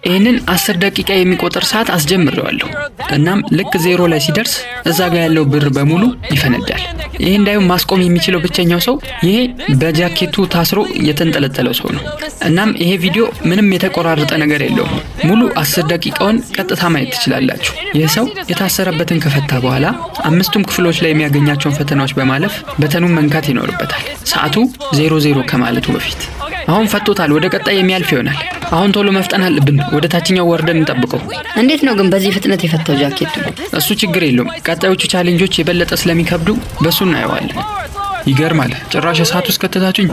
ይህንን 10 ደቂቃ የሚቆጥር ሰዓት አስጀምረዋለሁ። እናም ልክ 0 ላይ ሲደርስ እዛ ጋር ያለው ብር በሙሉ ይፈነዳል። ይሄ እንዳይም ማስቆም የሚችለው ብቸኛው ሰው ይሄ በጃኬቱ ታስሮ የተንጠለጠለው ሰው ነው። እናም ይሄ ቪዲዮ ምንም የተቆራረጠ ነገር የለውም። ሙሉ 10 ደቂቃውን ቀጥታ ማየት ትችላላችሁ። ይህ ሰው የታሰረበትን ከፈታ በኋላ 5ቱም ክፍሎች ላይ የሚያገኛቸውን ፈተናዎች በማለፍ በተኑን መንካት ይኖርበታል። ሰዓቱ 00 ከማለቱ በፊት። አሁን ፈቶታል። ወደ ቀጣይ የሚያልፍ ይሆናል። አሁን ቶሎ መፍጠን አለብን። ወደ ታችኛው ወርደን እንጠብቀው። እንዴት ነው ግን በዚህ ፍጥነት የፈታው ጃኬቱ? እሱ ችግር የለውም። ቀጣዮቹ ቻሌንጆች የበለጠ ስለሚከብዱ በሱ እናየዋለን። ይገርማል። ጭራሽ እሳት ውስጥ ከተታችሁኝ።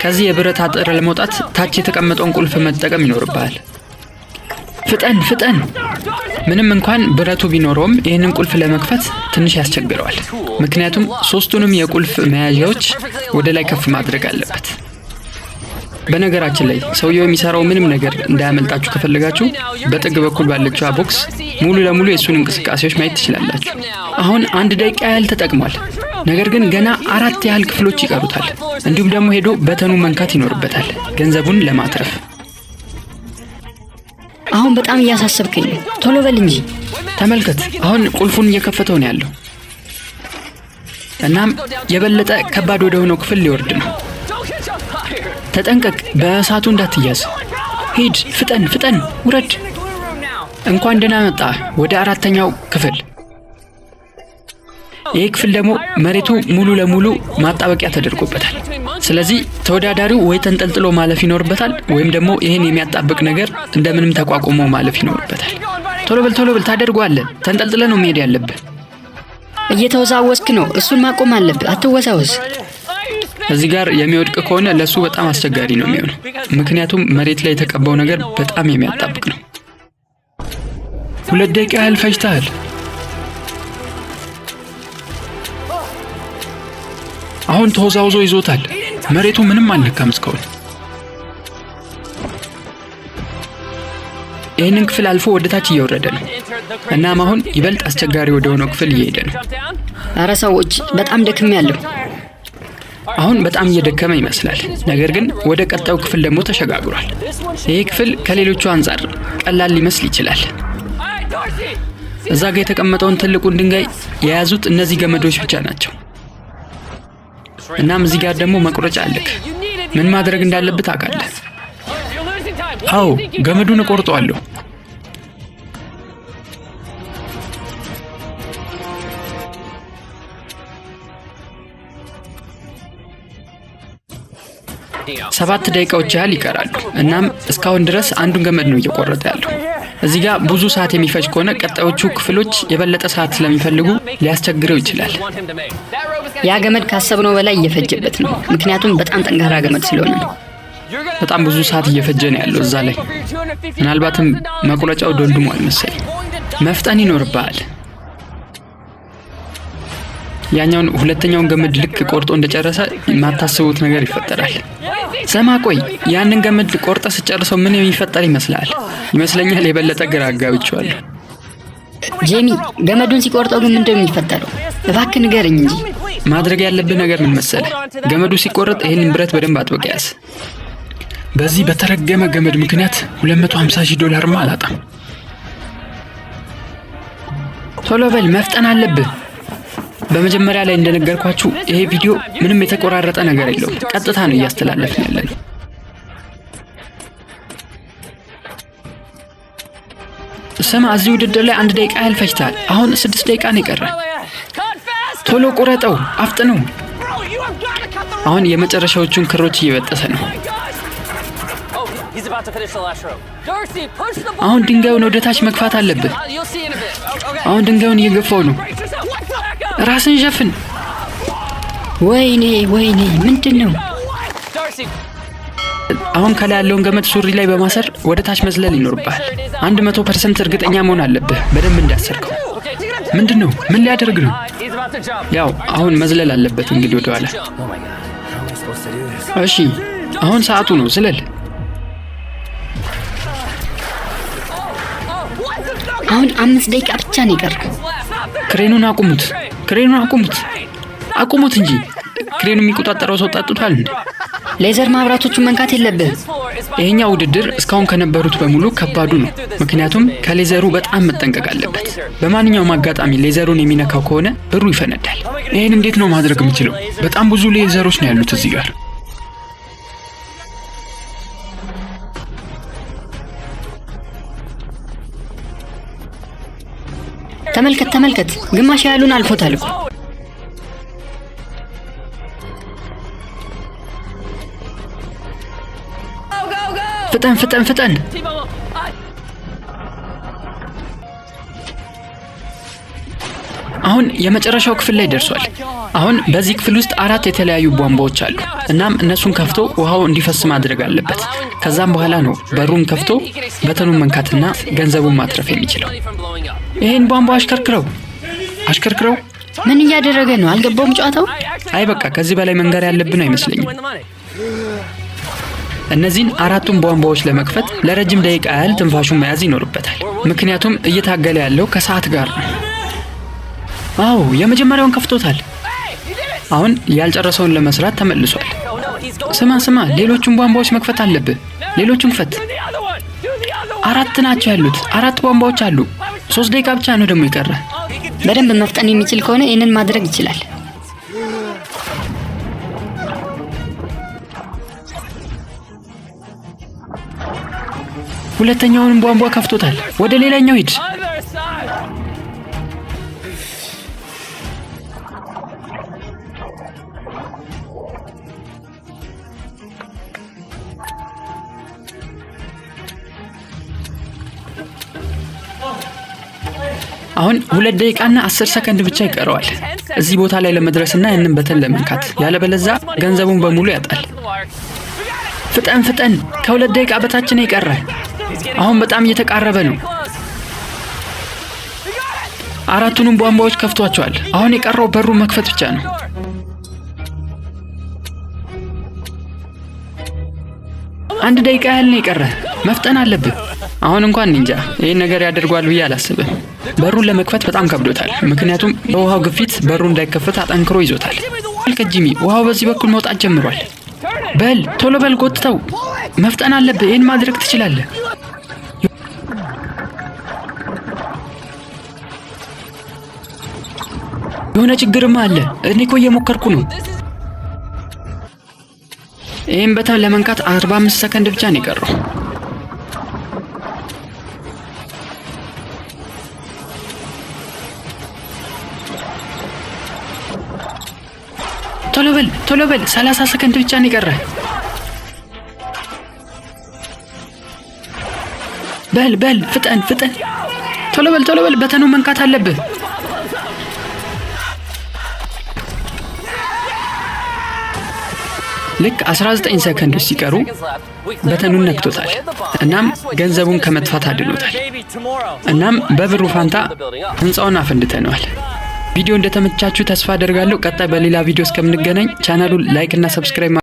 ከዚህ የብረት አጥር ለመውጣት ታች የተቀመጠውን ቁልፍ መጠቀም ይኖርብሃል። ፍጠን። ምንም እንኳን ብረቱ ቢኖረውም ይህንን ቁልፍ ለመክፈት ትንሽ ያስቸግረዋል። ምክንያቱም 3ቱንም የቁልፍ መያዣዎች ወደ ላይ ከፍ ማድረግ አለበት። በነገራችን ላይ ሰውየው የሚሰራው ምንም ነገር እንዳያመልጣችሁ ከፈለጋችሁ በጥግ በኩል ባለችው ቦክስ ሙሉ ለሙሉ የሱን እንቅስቃሴዎች ማየት ትችላላችሁ። አሁን 1 ደቂቃ ያህል ተጠቅሟል። ነገር ግን ገና 4 ያህል ክፍሎች ይቀሩታል። እንዲሁም ደግሞ ሄዶ በተኑ መንካት ይኖርበታል ገንዘቡን ለማትረፍ። አሁን በጣም እያሳሰብከኝ ነው። ቶሎ በል እንጂ። ተመልከት፣ አሁን ቁልፉን እየከፈተው ነው ያለው። እናም የበለጠ ከባድ ወደ ሆነው ክፍል ሊወርድ ነው። ተጠንቀቅ፣ በእሳቱ እንዳትያዝ። ሂድ፣ ፍጠን፣ ውረድ። እንኳን ደህና መጣ ወደ 4ኛው ክፍል። ይህ ክፍል ደግሞ መሬቱ ሙሉ ለሙሉ ማጣበቂያ ተደርጎበታል። ስለዚህ ተወዳዳሪው ወይ ተንጠልጥሎ ማለፍ ይኖርበታል ወይም ደግሞ ይህን የሚያጣብቅ ነገር እንደምንም ተቋቁሞ ማለፍ ይኖርበታል። ቶሎ በል ታደርገዋለህ። ተንጠልጥለ ነው መሄድ ያለብህ። እየተወዛወዝክ ነው። እሱን ማቆም አለብህ። አትወዛወዝ። እዚህ ጋር የሚወድቅ ከሆነ ለሱ በጣም አስቸጋሪ ነው የሚሆነው። ምክንያቱም መሬት ላይ የተቀባው ነገር በጣም የሚያጣብቅ ነው። 2 ደቂቃ ያህል ፈጅተሃል። አሁን ተወዛውዞ ይዞታል። መሬቱ ምንም አልነካም እስካሁን። ይህንን ክፍል አልፎ ወደ ታች እየወረደ ነው። እናም አሁን ይበልጥ አስቸጋሪ ወደ ሆነው ክፍል እየሄደ ነው። አረ ሰዎች በጣም ደክሜያለሁ። አሁን በጣም እየደከመ ይመስላል። ነገር ግን ወደ ቀጣዩ ክፍል ደግሞ ተሸጋግሯል። ይህ ክፍል ከሌሎቹ አንጻር ቀላል ሊመስል ይችላል። እዛ ጋር የተቀመጠውን ትልቁን ድንጋይ የያዙት እነዚህ ገመዶች ብቻ ናቸው። እናም እዚህ ጋር ደግሞ መቁረጫ አለክ። ምን ማድረግ እንዳለብህ ታውቃለህ? አዎ፣ ገመዱን እቆርጠዋለሁ። ሰባት ደቂቃዎች ያህል ይቀራሉ። እናም እስካሁን ድረስ አንዱን ገመድ ነው እየቆረጠ ያለው። እዚህ ጋር ብዙ ሰዓት የሚፈጅ ከሆነ ቀጣዮቹ ክፍሎች የበለጠ ሰዓት ስለሚፈልጉ ሊያስቸግረው ይችላል። ያ ገመድ ካሰብነው በላይ እየፈጀበት ነው። ምክንያቱም በጣም ጠንካራ ገመድ ስለሆነ ነው። በጣም ብዙ ሰዓት እየፈጀ ነው ያለው እዛ ላይ። ምናልባትም መቁረጫው ዶልድሟል መሰለኝ። መፍጠን ይኖርብሃል። ያኛውን ሁለተኛውን ገመድ ልክ ቆርጦ እንደጨረሰ የማታስቡት ነገር ይፈጠራል። ሰማ ቆይ፣ ያንን ገመድ ቆርጠ ስጨርሰው ምን የሚፈጠር ይመስላል? ይመስለኛል የበለጠ ግራ አጋብቼዋለሁ። ጄሚ፣ ገመዱን ሲቆርጠው ግን ምንድነው የሚፈጠረው? እባክህ ንገረኝ እንጂ። ማድረግ ያለብህ ነገር ምን መሰለህ? ገመዱ ሲቆረጥ ይሄንን ብረት በደንብ አጥብቀህ ያዝ። በዚህ በተረገመ ገመድ ምክንያት $250,000 አላጣም። ቶሎ በል፣ መፍጠን አለብህ። በመጀመሪያ ላይ እንደነገርኳችሁ ይሄ ቪዲዮ ምንም የተቆራረጠ ነገር የለውም። ቀጥታ ነው እያስተላለፍን ያለነው። ስማ፣ እዚህ ውድድር ላይ 1 ደቂቃ ያህል ፈጅተሃል። አሁን 6 ደቂቃ ነው የቀረ። ቶሎ ቁረጠው፣ አፍጥነው። አሁን የመጨረሻዎቹን ክሮች እየበጠሰ ነው። አሁን ድንጋዩን ወደ ታች መግፋት አለብህ። አሁን ድንጋዩን እየገፋው ነው። ራስን ሸፍን። ወይኔ ምንድነው? አሁን ከላይ ያለውን ገመድ ሱሪ ላይ በማሰር ወደ ታች መዝለል ይኖርብሃል። 100% እርግጠኛ መሆን አለብህ በደንብ እንዳሰርከው። ምንድነው? ምን ሊያደርግ ነው? ያው አሁን መዝለል አለበት እንግዲህ ወደ ኋላ። እሺ፣ አሁን ሰዓቱ ነው። ዝለል። አሁን 5 ደቂቃ ብቻ ነው የቀረው። ክሬኑን አቁሙት። አቁሙት እንጂ። ክሬኑ የሚቆጣጠረው ሰው ጠጥቷል እንዴ? ሌዘር ማብራቶቹን መንካት የለብህም። ይሄኛው ውድድር እስካሁን ከነበሩት በሙሉ ከባዱ ነው፣ ምክንያቱም ከሌዘሩ በጣም መጠንቀቅ አለበት። በማንኛውም አጋጣሚ ሌዘሩን የሚነካው ከሆነ ብሩ ይፈነዳል። ይሄን እንዴት ነው ማድረግ የምችለው? በጣም ብዙ ሌዘሮች ነው ያሉት እዚህ ጋር። ተመልከት፣ ግማሽ ያህሉን አልፎታል እኮ። ፍጠን! አሁን የመጨረሻው ክፍል ላይ ደርሷል። አሁን በዚህ ክፍል ውስጥ 4 የተለያዩ ቧንቧዎች አሉ። እናም እነሱን ከፍቶ ውሃው እንዲፈስ ማድረግ አለበት። ከዛም በኋላ ነው በሩን ከፍቶ በተኑን መንካትና ገንዘቡን ማትረፍ የሚችለው። ይሄን ቧንቧ አሽከርክረው። ምን እያደረገ ነው? አልገባውም ጨዋታው። አይ በቃ ከዚህ በላይ መንገር ያለብን አይመስለኝም። እነዚህን 4ቱን ቧንቧዎች ለመክፈት ለረጅም ደቂቃ ያህል ትንፋሹን መያዝ ይኖርበታል። ምክንያቱም እየታገለ ያለው ከሰዓት ጋር ነው። አዎ የመጀመሪያውን ከፍቶታል። አሁን ያልጨረሰውን ለመስራት ተመልሷል። ስማ፣ ሌሎቹን ቧንቧዎች መክፈት አለብህ። ሌሎቹን ክፈት። 4 ናቸው ያሉት። 4 ቧንቧዎች አሉ። 3 ደቂቃ ብቻ ነው ደግሞ የቀረ። በደንብ መፍጠን የሚችል ከሆነ ይህንን ማድረግ ይችላል። ሁለተኛውንም ቧንቧ ከፍቶታል። ወደ ሌላኛው ሂድ። አሁን 2 ደቂቃና 10 ሰከንድ ብቻ ይቀረዋል እዚህ ቦታ ላይ ለመድረስና ያንን በተን ለመንካት። ያለበለዚያ ገንዘቡን በሙሉ ያጣል። ፍጠን! ከ2 ደቂቃ በታች ነው የቀረ። አሁን በጣም እየተቃረበ ነው። 4ቱንም ቧንቧዎች ከፍቷቸዋል። አሁን የቀረው በሩን መክፈት ብቻ ነው። አንድ ደቂቃ ያህል ነው የቀረ። መፍጠን አለብህ። አሁን እንኳን እንጃ ይሄን ነገር ያደርጓል ብዬ አላስብም። በሩን ለመክፈት በጣም ከብዶታል፣ ምክንያቱም በውሃው ግፊት በሩ እንዳይከፈት አጠንክሮ ይዞታል። ጂሚ፣ ውሃው በዚህ በኩል መውጣት ጀምሯል። ቶሎ በል ጎትተው። መፍጠን አለብህ። ይሄን ማድረግ ትችላለህ። የሆነ ችግርማ አለ። እኔ እኮ እየሞከርኩ ነው። ይሄን በተን ለመንካት 45 ሰከንድ ብቻ ነው የቀረው። ቶሎ በል 30 ሰከንድ ብቻ ነው የቀረ። በል ፍጠን። ቶሎ በል በተኑ መንካት አለብህ። ልክ 19 ሰከንዶች ሲቀሩ በተኑን ነክቶታል። እናም ገንዘቡን ከመጥፋት አድኖታል። እናም በብሩ ፋንታ ህንፃውን አፈንድተነዋል። ቪዲዮ እንደተመቻችሁ ተስፋ አደርጋለሁ። ቀጣይ በሌላ ቪዲዮ እስከምንገናኝ ቻናሉን ላይክ እና ሰብስክራይብ